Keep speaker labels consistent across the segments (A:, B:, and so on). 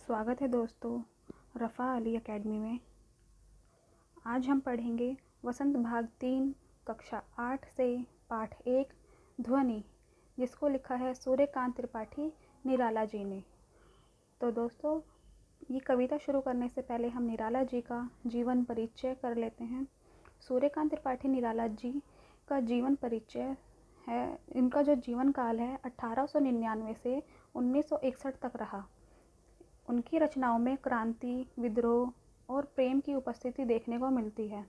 A: स्वागत है दोस्तों रफ़ा अली एकेडमी में। आज हम पढ़ेंगे वसंत भाग 3 कक्षा 8 से पाठ 1 ध्वनि, जिसको लिखा है सूर्यकांत त्रिपाठी निराला जी ने। तो दोस्तों, ये कविता शुरू करने से पहले हम निराला जी का जीवन परिचय कर लेते हैं। सूर्यकांत त्रिपाठी निराला जी का जीवन परिचय है। इनका जो जीवन काल है 1899 से 1961 तक रहा। उनकी रचनाओं में क्रांति, विद्रोह और प्रेम की उपस्थिति देखने को मिलती है।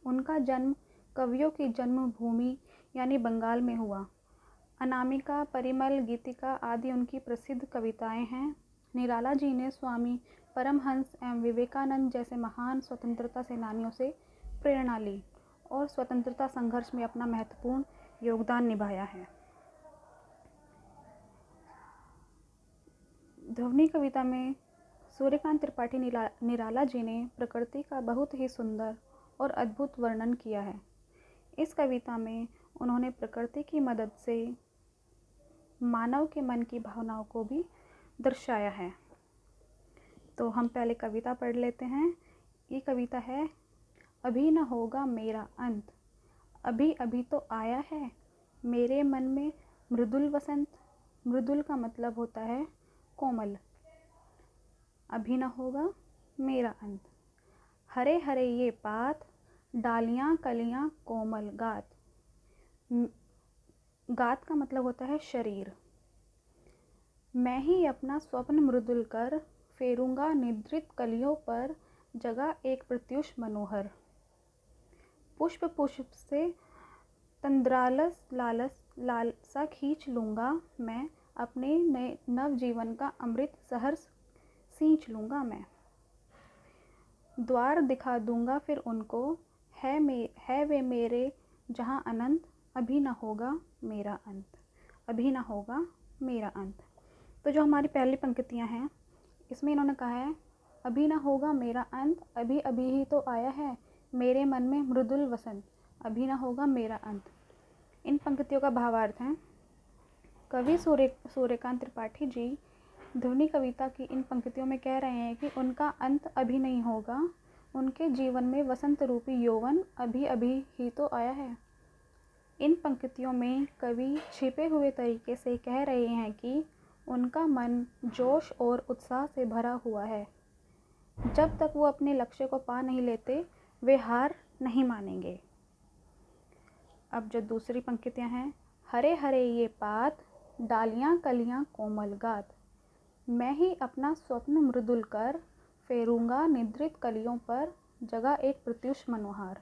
A: उनका जन्म कवियों की जन्मभूमि यानी बंगाल में हुआ। अनामिका, परिमल, गीतिका आदि उनकी प्रसिद्ध कविताएं हैं। निराला जी ने स्वामी परमहंस एवं विवेकानंद जैसे महान स्वतंत्रता सेनानियों से प्रेरणा ली और स्वतंत्रता संघर्ष में अपना महत्वपूर्ण योगदान निभाया है। ध्वनि कविता में सूर्यकांत त्रिपाठी निराला जी ने प्रकृति का बहुत ही सुंदर और अद्भुत वर्णन किया है। इस कविता में उन्होंने प्रकृति की मदद से मानव के मन की भावनाओं को भी दर्शाया है। तो हम पहले कविता पढ़ लेते हैं। ये कविता है, अभी न होगा मेरा अंत, अभी अभी तो आया है मेरे मन में मृदुल वसंत। मृदुल का मतलब होता है कोमल। अभी न होगा मेरा अंत, हरे हरे ये पात, डालियाँ कलियाँ कोमल गात। गात का मतलब होता है शरीर। मैं ही अपना स्वप्न मृदुल कर, फेरूंगा निद्रित कलियों पर जगह एक प्रत्युष मनोहर। पुष्प पुष्प से तंद्रालस लालसा खींच लूँगा मैं, अपने नए नव जीवन का अमृत सहर्ष सींच लूँगा मैं। द्वार दिखा दूँगा फिर उनको, है वे मेरे जहाँ अनंत, अभी न होगा मेरा अंत, अभी न होगा मेरा अंत। तो जो हमारी पहली पंक्तियाँ हैं, इसमें इन्होंने कहा है अभी न होगा मेरा अंत, अभी अभी ही तो आया है मेरे मन में मृदुल वसंत, अभी न होगा मेरा अंत। इन पंक्तियों का भावार्थ है, कवि सूर्यकांत त्रिपाठी जी ध्वनि कविता की इन पंक्तियों में कह रहे हैं कि उनका अंत अभी नहीं होगा। उनके जीवन में वसंत रूपी यौवन अभी अभी ही तो आया है। इन पंक्तियों में कवि छिपे हुए तरीके से कह रहे हैं कि उनका मन जोश और उत्साह से भरा हुआ है। जब तक वो अपने लक्ष्य को पा नहीं लेते, वे हार नहीं मानेंगे। अब जो दूसरी पंक्तियां हैं, हरे हरे ये पात, डालियाँ कलियाँ कोमल गात। मैं ही अपना स्वप्न मृदुल कर, फेरूंगा निद्रित कलियों पर जगह एक प्रत्युष मनोहार।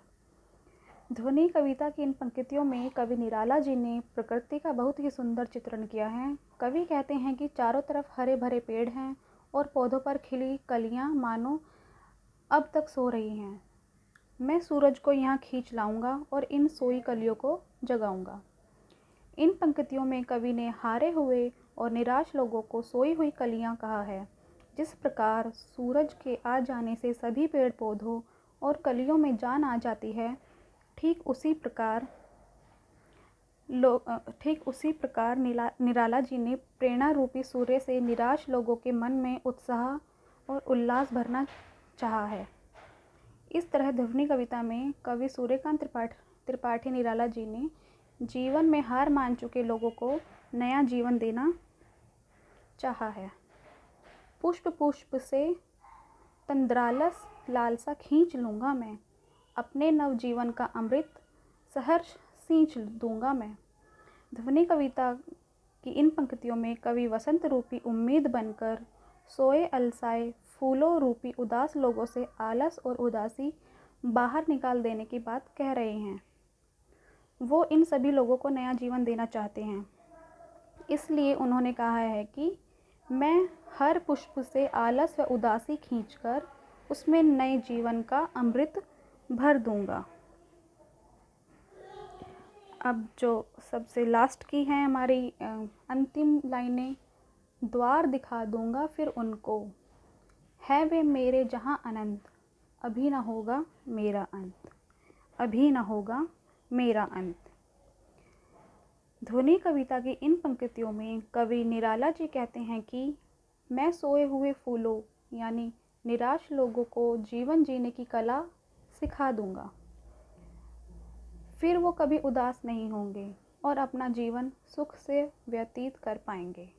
A: ध्वनि कविता की इन पंक्तियों में कवि निराला जी ने प्रकृति का बहुत ही सुंदर चित्रण किया है। कवि कहते हैं कि चारों तरफ हरे भरे पेड़ हैं और पौधों पर खिली कलियां मानो अब तक सो रही हैं। मैं सूरज को यहाँ खींच लाऊंगा और इन सोई कलियों को जगाऊंगा। इन पंक्तियों में कवि ने हारे हुए और निराश लोगों को सोई हुई कलियां कहा है। जिस प्रकार सूरज के आ जाने से सभी पेड़ पौधों और कलियों में जान आ जाती है, ठीक उसी प्रकार निराला जी ने प्रेरणा रूपी सूर्य से निराश लोगों के मन में उत्साह और उल्लास भरना चाहा है। इस तरह ध्वनि कविता में कवि सूर्यकांत त्रिपाठी निराला जी ने जीवन में हार मान चुके लोगों को नया जीवन देना चाहा है। पुष्प पुष्प से तंद्रालस लालसा खींच लूँगा मैं, अपने नव जीवन का अमृत सहर्ष सींच दूँगा मैं। ध्वनि कविता की इन पंक्तियों में कवि वसंत रूपी उम्मीद बनकर सोए अलसाए फूलों रूपी उदास लोगों से आलस और उदासी बाहर निकाल देने की बात कह रहे हैं। वो इन सभी लोगों को नया जीवन देना चाहते हैं। इसलिए उन्होंने कहा है कि मैं हर पुष्प से आलस व उदासी खींचकर उसमें नए जीवन का अमृत भर दूंगा। अब जो सबसे लास्ट की है हमारी अंतिम लाइनें, द्वार दिखा दूंगा फिर उनको, है वे मेरे जहाँ अनंत, अभी न होगा मेरा अंत, अभी न होगा मेरा अंत। ध्वनि कविता की इन पंक्तियों में कवि निराला जी कहते हैं कि मैं सोए हुए फूलों यानी निराश लोगों को जीवन जीने की कला सिखा दूंगा। फिर वो कभी उदास नहीं होंगे और अपना जीवन सुख से व्यतीत कर पाएंगे।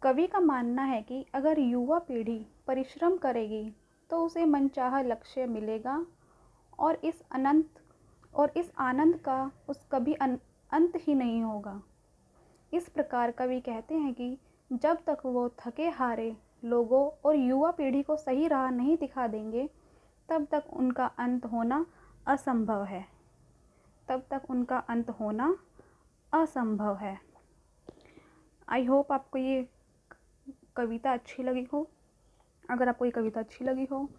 A: कवि का मानना है कि अगर युवा पीढ़ी परिश्रम करेगी तो उसे मनचाहा लक्ष्य मिलेगा और इस आनंद का उस कभी अंत ही नहीं होगा। इस प्रकार कवि कहते हैं कि जब तक वो थके हारे लोगों और युवा पीढ़ी को सही राह नहीं दिखा देंगे, तब तक उनका अंत होना असंभव है। आई होप आपको ये कविता अच्छी लगी हो। अगर आपको ये कविता अच्छी लगी हो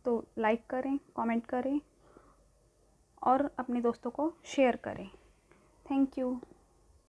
A: तो लाइक करें, कमेंट करें और अपने दोस्तों को शेयर करें। Thank you.